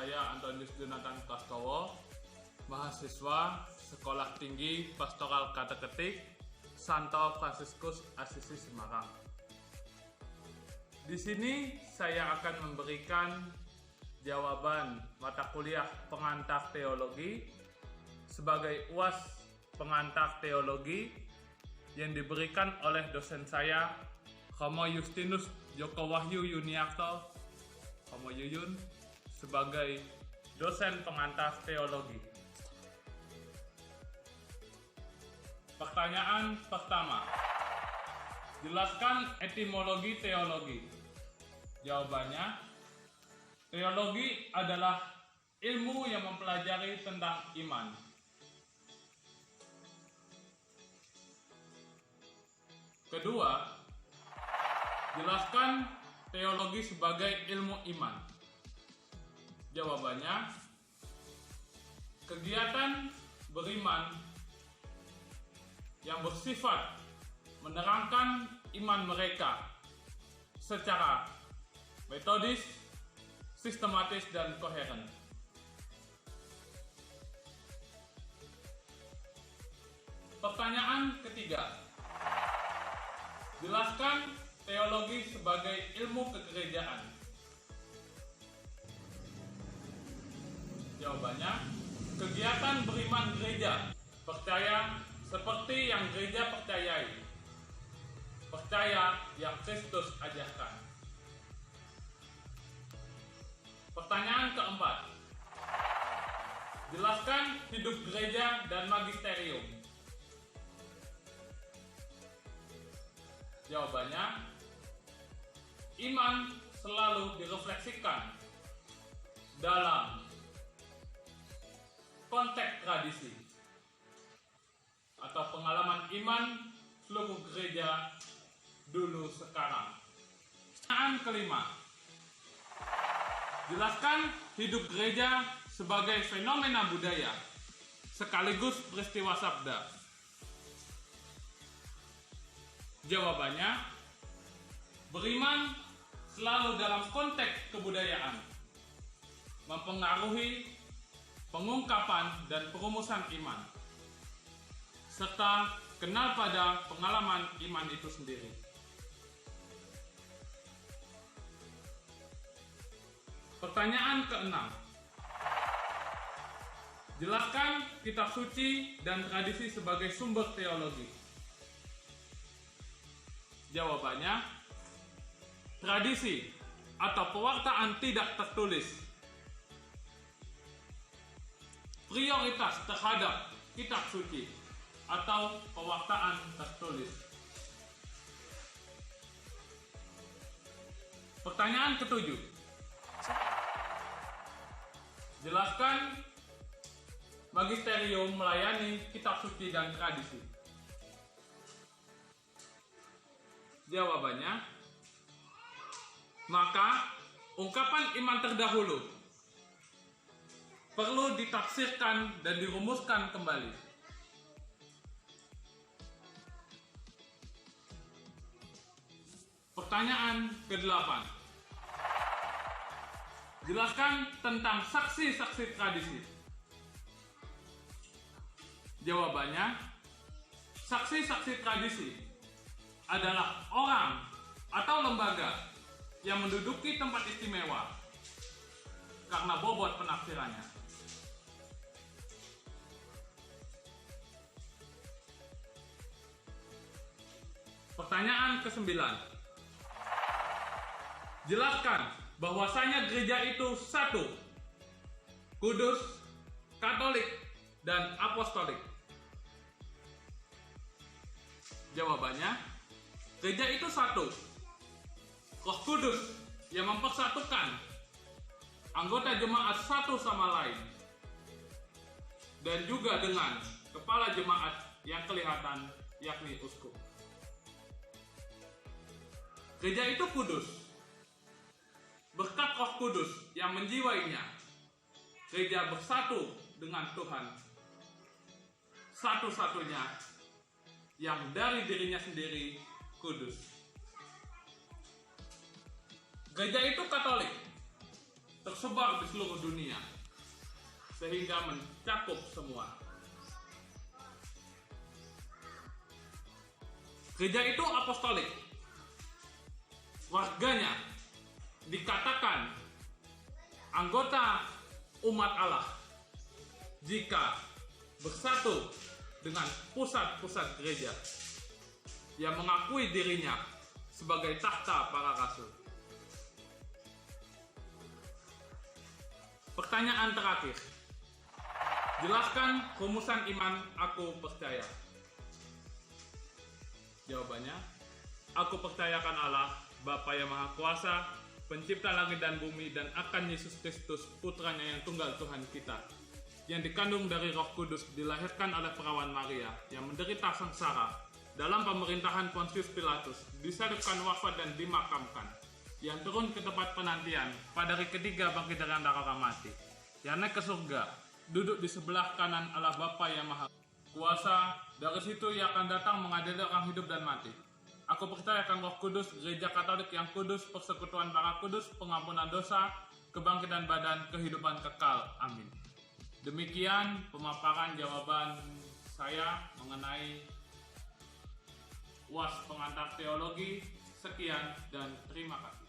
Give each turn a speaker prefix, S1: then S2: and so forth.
S1: saya Antonius Jonathan Prastowo, mahasiswa Sekolah Tinggi Pastoral Kata Ketik Santo Fransiskus Assisi Semarang. Di sini saya akan memberikan jawaban mata kuliah pengantar teologi sebagai UAS pengantar teologi yang diberikan oleh dosen saya, Romo Justinus Joko Wahyu Yuniarto, Romo Yuyun, sebagai dosen pengantar teologi. Pertanyaan pertama, jelaskan etimologi teologi. Jawabannya, teologi adalah ilmu yang mempelajari tentang iman. Kedua, jelaskan teologi sebagai ilmu iman. Jawabannya, kegiatan beriman yang bersifat menerangkan iman mereka secara metodis, sistematis, dan koheren. Pertanyaan ketiga, jelaskan teologi sebagai ilmu kegerejaan. Jawabannya, kegiatan beriman gereja, percaya seperti yang gereja percayai, percaya yang Kristus ajarkan. Pertanyaan keempat, jelaskan hidup gereja dan magisterium. Jawabannya, iman selalu direfleksikan dalam konteks tradisi atau pengalaman iman seluruh gereja dulu sekarang. Pertanyaan kelima, jelaskan hidup gereja sebagai fenomena budaya sekaligus peristiwa sabda. Jawabannya, beriman selalu dalam konteks kebudayaan, mempengaruhi pengungkapan dan perumusan iman, serta kenal pada pengalaman iman itu sendiri. Pertanyaan keenam, jelaskan kitab suci dan tradisi sebagai sumber teologi. Jawabannya, tradisi atau pewartaan tidak tertulis prioritas terhadap kitab suci atau pewartaan tertulis. Pertanyaan ketujuh, jelaskan magisterium melayani kitab suci dan tradisi. Jawabannya, maka ungkapan iman terdahulu perlu ditafsirkan dan dirumuskan kembali. Pertanyaan ke-8, jelaskan tentang saksi-saksi tradisi. Jawabannya, saksi-saksi tradisi adalah orang atau lembaga yang menduduki tempat istimewa karena bobot penafsirannya. Pertanyaan ke-9, jelaskan bahwasanya gereja itu satu, kudus, katolik, dan apostolik. Jawabannya, gereja itu satu, Roh Kudus yang mempersatukan anggota jemaat satu sama lain, dan juga dengan kepala jemaat yang kelihatan, yakni uskup. Gereja itu kudus, berkat Roh Kudus yang menjiwainya. Gereja bersatu dengan Tuhan, satu-satunya yang dari dirinya sendiri kudus. Gereja itu Katolik, tersebar di seluruh dunia sehingga mencakup semua. Gereja itu apostolik. Warganya dikatakan anggota umat Allah jika bersatu dengan pusat-pusat gereja yang mengakui dirinya sebagai takhta para rasul. Pertanyaan terakhir. Jelaskan rumusan iman aku percaya. Jawabannya, aku percayakan Allah, Bapa yang Maha Kuasa, pencipta langit dan bumi, dan akan Yesus Kristus, putranya yang tunggal Tuhan kita, yang dikandung dari Roh Kudus, dilahirkan oleh perawan Maria, yang menderita sengsara, dalam pemerintahan Pontius Pilatus, disalibkan, wafat, dan dimakamkan, yang turun ke tempat penantian, pada hari ketiga bangkit dari antara orang mati, yang naik ke surga, duduk di sebelah kanan Allah Bapa yang Maha Kuasa. Dari situ ia akan datang mengadili orang hidup dan mati. Aku percayakan Roh Kudus, gereja Katolik yang kudus, persekutuan para kudus, pengampunan dosa, kebangkitan badan, kehidupan kekal. Amin. Demikian pemaparan jawaban saya mengenai UAS pengantar teologi. Sekian dan terima kasih.